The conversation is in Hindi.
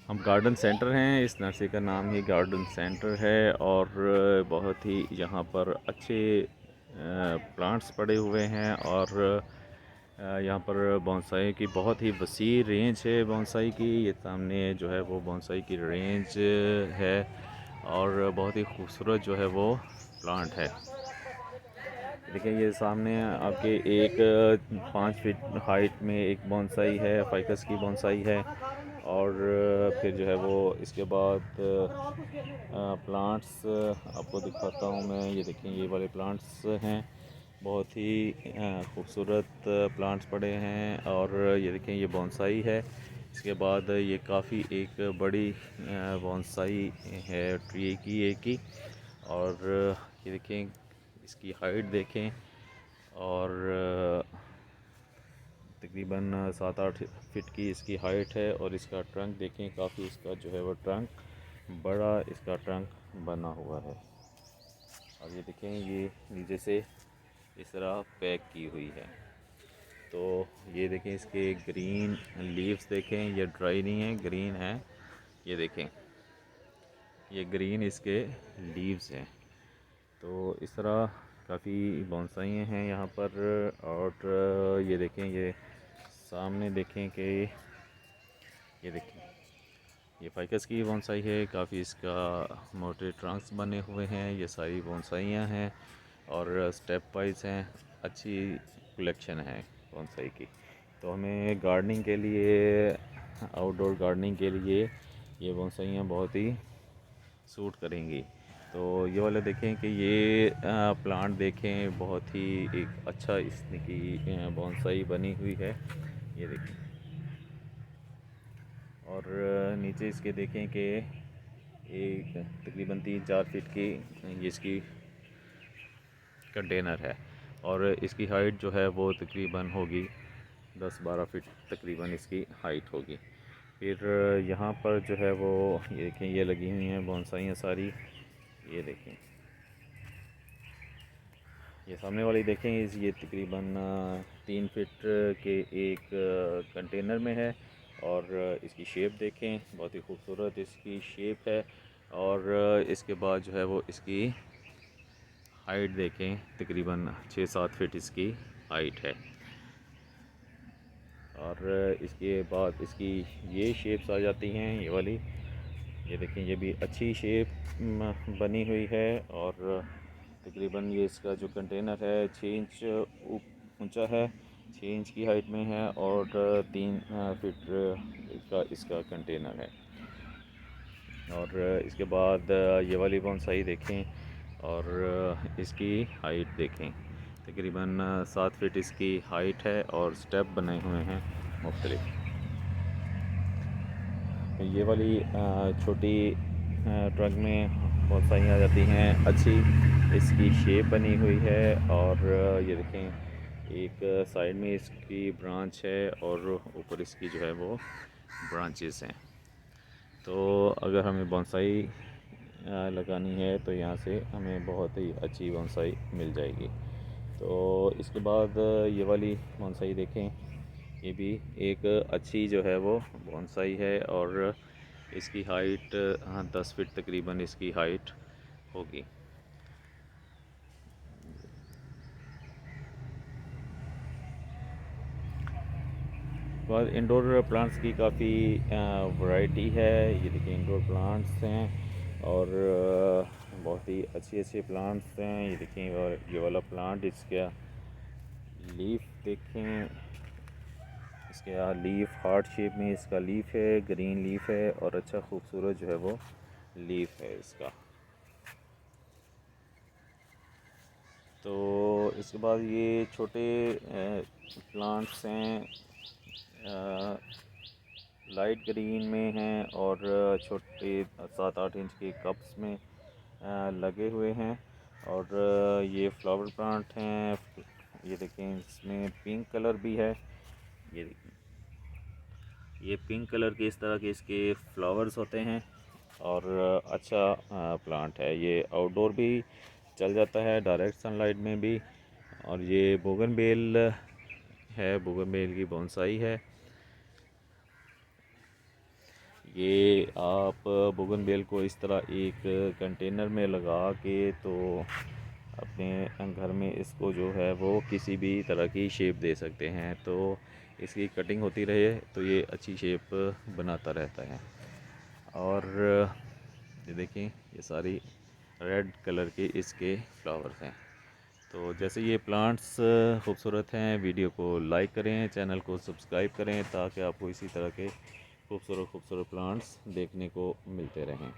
हम गार्डन सेंटर हैं, इस नर्सरी का नाम ही गार्डन सेंटर है और बहुत ही यहाँ पर अच्छे प्लांट्स पड़े हुए हैं और यहाँ पर बोनसाई की बहुत ही वसी रेंज है। बोनसाई की ये सामने जो है वो बोनसाई की रेंज है और बहुत ही खूबसूरत जो है वो प्लांट है। देखिए ये सामने आपके एक 5 फीट हाइट में एक बोनसाई है, फाइकस की बोनसाई है। और फिर जो है वो इसके बाद प्लांट्स आपको दिखाता हूँ मैं। ये देखें ये वाले प्लांट्स हैं, बहुत ही खूबसूरत प्लांट्स पड़े हैं। और ये देखें ये बोनसाई है। इसके बाद ये काफ़ी एक बड़ी बोनसाई है ट्री की एक ही। और ये देखें इसकी हाइट देखें और तकरीबन 7-8 फीट की इसकी हाइट है। और इसका ट्रंक देखें, काफ़ी इसका जो है वो ट्रंक बड़ा इसका ट्रंक बना हुआ है। और ये देखें ये नीचे से इस तरह पैक की हुई है। तो ये देखें इसके ग्रीन लीव्स देखें, ये ड्राई नहीं है, ग्रीन है। ये देखें ये ग्रीन इसके लीव्स हैं। तो इस तरह काफ़ी बोनसाई हैं यहाँ पर। और ये देखें ये सामने देखें कि ये देखें ये फाइकस की बोनसाई है, काफ़ी इसका मोटे ट्रंक्स बने हुए हैं। ये सारी बोनसाइयाँ हैं और स्टेप वाइज हैं, अच्छी कलेक्शन है बोनसाई की। तो हमें गार्डनिंग के लिए, आउटडोर गार्डनिंग के लिए ये बोनसाइयाँ बहुत ही सूट करेंगी। तो ये वाले देखें कि ये प्लांट देखें, बहुत ही एक अच्छा इसकी बोनसाई बनी हुई है। ये देखें और नीचे इसके देखें कि एक तकरीबन 3-4 फीट की ये इसकी कंटेनर है। और इसकी हाइट जो है वो तकरीबन होगी 10-12 फीट तकरीबन इसकी हाइट होगी। फिर यहाँ पर जो है वो ये देखें ये लगी हुई हैं बोनसाइयाँ सारी। ये देखें ये सामने वाली देखें ये तकरीबन 3 फीट के एक कंटेनर में है। और इसकी शेप देखें, बहुत ही खूबसूरत इसकी शेप है। और इसके बाद जो है वो इसकी हाइट देखें, तकरीबन 6-7 फीट इसकी हाइट है। और इसके बाद इसकी ये शेप्स आ जाती हैं, ये वाली। ये देखें ये भी अच्छी शेप बनी हुई है। और तकरीबन ये इसका जो कंटेनर है 6 इंच ऊंचा है, 6 इंच की हाइट में है और 3 फीट का इसका कंटेनर है। और इसके बाद ये वाली बोनसाई देखें और इसकी हाइट देखें, तकरीबन 7 फीट इसकी हाइट है और स्टेप बने हुए हैं मुख्तलिफ। ये वाली छोटी ट्रक में बोनसाई आ जाती हैं, अच्छी इसकी शेप बनी हुई है। और ये देखें एक साइड में इसकी ब्रांच है और ऊपर इसकी जो है वो ब्रांचेस हैं। तो अगर हमें बोनसाई लगानी है तो यहाँ से हमें बहुत ही अच्छी बोनसाई मिल जाएगी। तो इसके बाद ये वाली बोनसाई देखें, ये भी एक अच्छी जो है वो बोनसाई है। और इसकी हाइट 10 फीट तकरीबन इसकी हाइट होगी। बाद इंडोर प्लांट्स की काफ़ी वैरायटी है। ये देखिए इंडोर प्लांट्स हैं और बहुत ही अच्छे अच्छे प्लांट्स हैं। ये देखें और ये वाला प्लांट, इसका लीफ देखें, इसका लीफ हार्ट शेप में इसका लीफ है, ग्रीन लीफ है और अच्छा खूबसूरत जो है वो लीफ है इसका। तो इसके बाद ये छोटे प्लांट्स हैं, लाइट ग्रीन में हैं और छोटे 7-8 इंच के कप्स में लगे हुए हैं। और ये फ्लावर प्लांट हैं। ये देखें इसमें पिंक कलर भी है। ये देखें ये पिंक कलर के इस तरह के इसके फ्लावर्स होते हैं और अच्छा प्लांट है। ये आउटडोर भी चल जाता है, डायरेक्ट सनलाइट में भी। और ये बोगनवेल है, बोगनवेल की बोनसाई है। ये आप बोगनवेल को इस तरह एक कंटेनर में लगा के तो अपने घर में इसको जो है वो किसी भी तरह की शेप दे सकते हैं। तो इसकी कटिंग होती रहे तो ये अच्छी शेप बनाता रहता है। और ये देखें, ये सारी रेड कलर के इसके फ्लावर्स हैं। तो जैसे ये प्लांट्स खूबसूरत हैं, वीडियो को लाइक करें, चैनल को सब्सक्राइब करें ताकि आपको इसी तरह के खूबसूरत खूबसूरत प्लांट्स देखने को मिलते रहें।